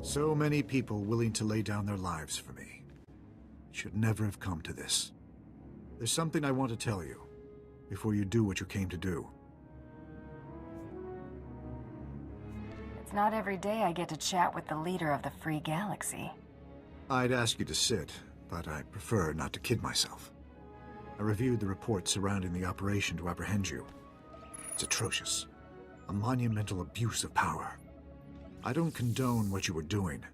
So many people willing to lay down their lives for me. It should never have come to this. There's something I want to tell you, before you do what you came to do. It's not every day I get to chat with the leader of the Free Galaxy. I'd ask you to sit, but I prefer not to kid myself. I reviewed the reports surrounding the operation to apprehend you. It's atrocious. A monumental abuse of power. I don't condone what you were doing,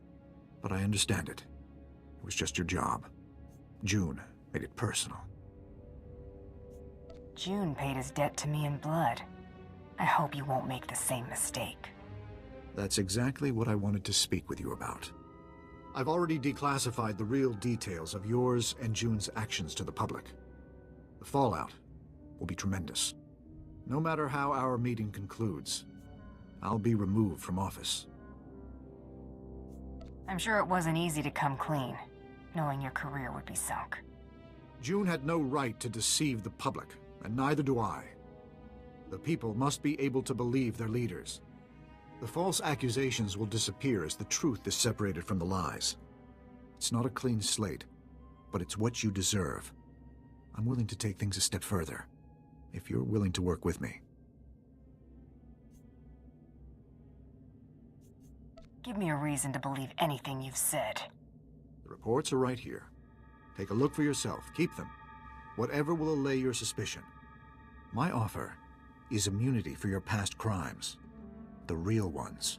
but I understand it. It was just your job. June made it personal. June paid his debt to me in blood. I hope you won't make the same mistake. That's exactly what I wanted to speak with you about. I've already declassified the real details of yours and June's actions to the public. The fallout will be tremendous. No matter how our meeting concludes, I'll be removed from office. I'm sure it wasn't easy to come clean, knowing your career would be sunk. June had no right to deceive the public, and neither do I. The people must be able to believe their leaders. The false accusations will disappear as the truth is separated from the lies. It's not a clean slate, but it's what you deserve. I'm willing to take things a step further, if you're willing to work with me. Give me a reason to believe anything you've said. The reports are right here. Take a look for yourself. Keep them. Whatever will allay your suspicion. My offer is immunity for your past crimes. The real ones.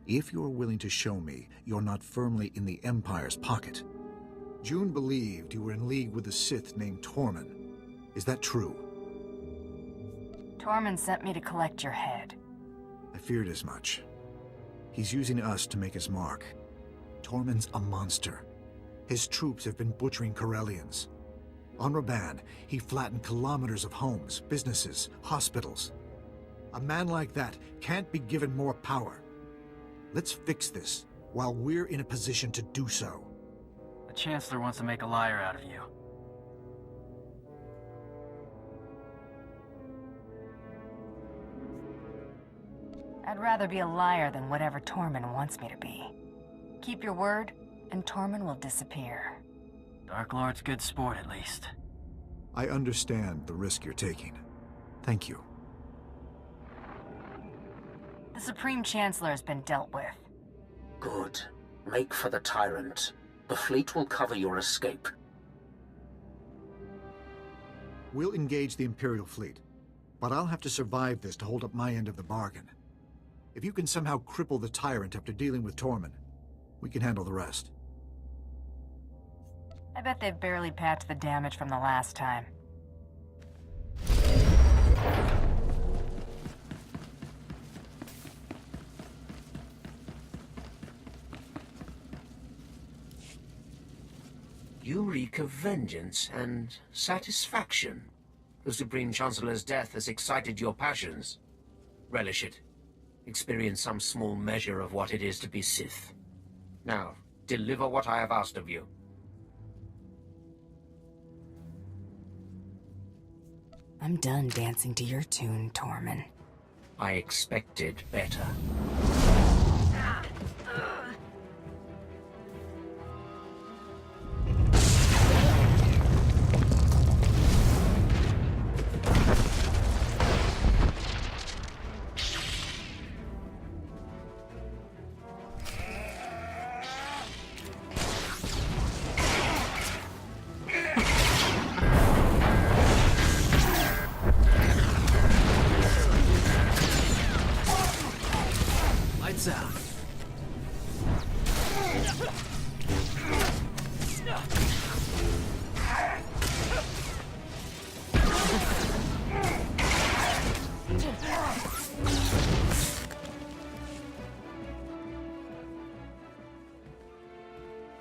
If you're willing to show me you're not firmly in the Empire's pocket. June believed you were in league with a Sith named Tormund. Is that true? Tormund sent me to collect your head. I feared as much. He's using us to make his mark. Tormund's a monster. His troops have been butchering Corellians. On Raban, he flattened kilometers of homes, businesses, hospitals. A man like that can't be given more power. Let's fix this while we're in a position to do so. The Chancellor wants to make a liar out of you. I'd rather be a liar than whatever Tormund wants me to be. Keep your word, and Tormund will disappear. Dark Lord's good sport, at least. I understand the risk you're taking. Thank you. The Supreme Chancellor has been dealt with. Good. Make for the Tyrant. The fleet will cover your escape. We'll engage the Imperial fleet, but I'll have to survive this to hold up my end of the bargain. If you can somehow cripple the Tyrant after dealing with Tormund, we can handle the rest. I bet they've barely patched the damage from the last time. You reek of vengeance and satisfaction. The Supreme Chancellor's death has excited your passions. Relish it. Experience some small measure of what it is to be Sith. Now, deliver what I have asked of you. I'm done dancing to your tune, Tormund. I expected better. Lights out.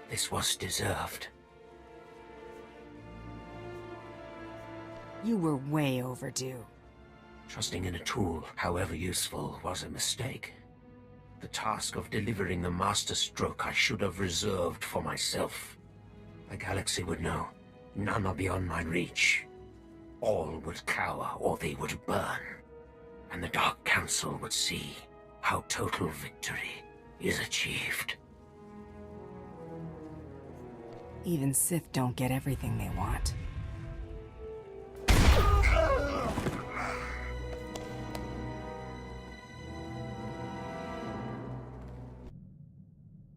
This was deserved. You were way overdue. Trusting in a tool, however useful, was a mistake. The task of delivering the master stroke I should have reserved for myself. The galaxy would know. None are beyond my reach. All would cower or they would burn. And the Dark Council would see how total victory is achieved. Even Sith don't get everything they want.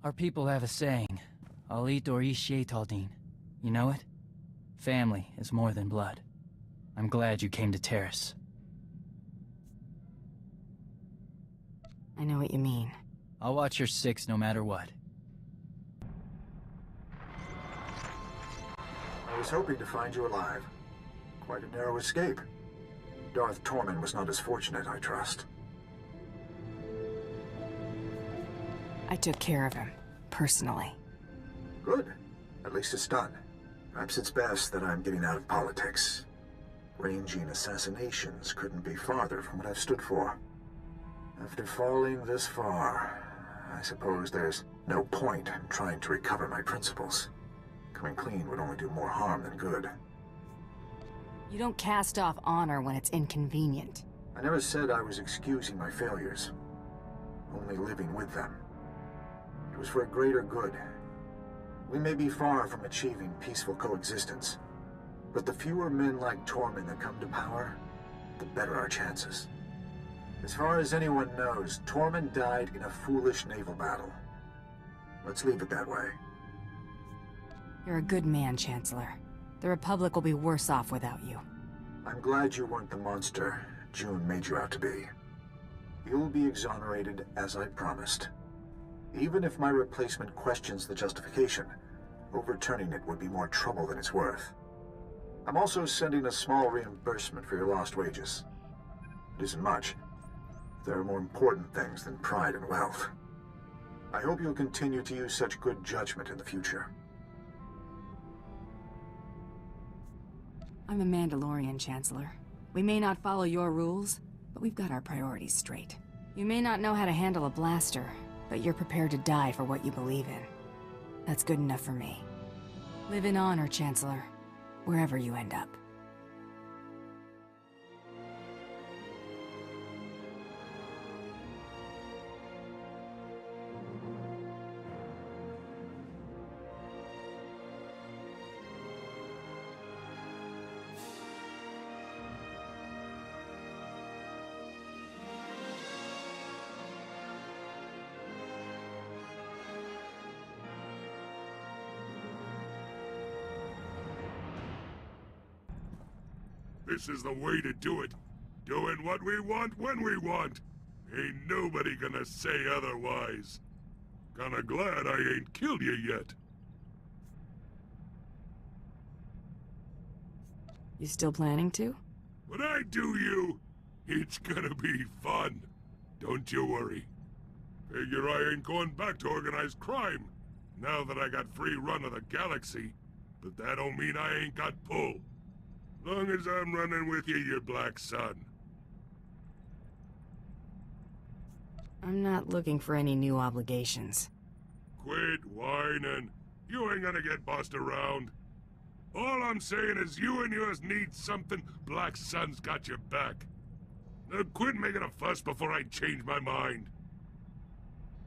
Our people have a saying, I'll eat or Taldin. You know it? Family is more than blood. I'm glad you came to Terrace. I know what you mean. I'll watch your six no matter what. I was hoping to find you alive. Quite a narrow escape. Darth Tormund was not as fortunate, I trust. I took care of him, personally. Good. At least it's done. Perhaps it's best that I'm getting out of politics. Ranging assassinations couldn't be farther from what I've stood for. After falling this far, I suppose there's no point in trying to recover my principles. Coming clean would only do more harm than good. You don't cast off honor when it's inconvenient. I never said I was excusing my failures. Only living with them. It was for a greater good. We may be far from achieving peaceful coexistence, but the fewer men like Tormund that come to power, the better our chances. As far as anyone knows, Tormund died in a foolish naval battle. Let's leave it that way. You're a good man, Chancellor. The Republic will be worse off without you. I'm glad you weren't the monster June made you out to be. You'll be exonerated as I promised. Even if my replacement questions the justification, overturning it would be more trouble than it's worth. I'm also sending a small reimbursement for your lost wages. It isn't much. There are more important things than pride and wealth. I hope you'll continue to use such good judgment in the future. I'm a Mandalorian, Chancellor. We may not follow your rules, but we've got our priorities straight. You may not know how to handle a blaster, but you're prepared to die for what you believe in. That's good enough for me. Live in honor, Chancellor, wherever you end up. This is the way to do it. Doing what we want when we want. Ain't nobody gonna say otherwise. Kinda glad I ain't killed you yet. You still planning to? When I do you, it's gonna be fun. Don't you worry. Figure I ain't going back to organized crime, now that I got free run of the galaxy. But that don't mean I ain't got pull. Long as I'm running with you, your black son. I'm not looking for any new obligations. Quit whining. You ain't gonna get bossed around. All I'm saying is you and yours need something. Black Sun's got your back. Now quit making a fuss before I change my mind.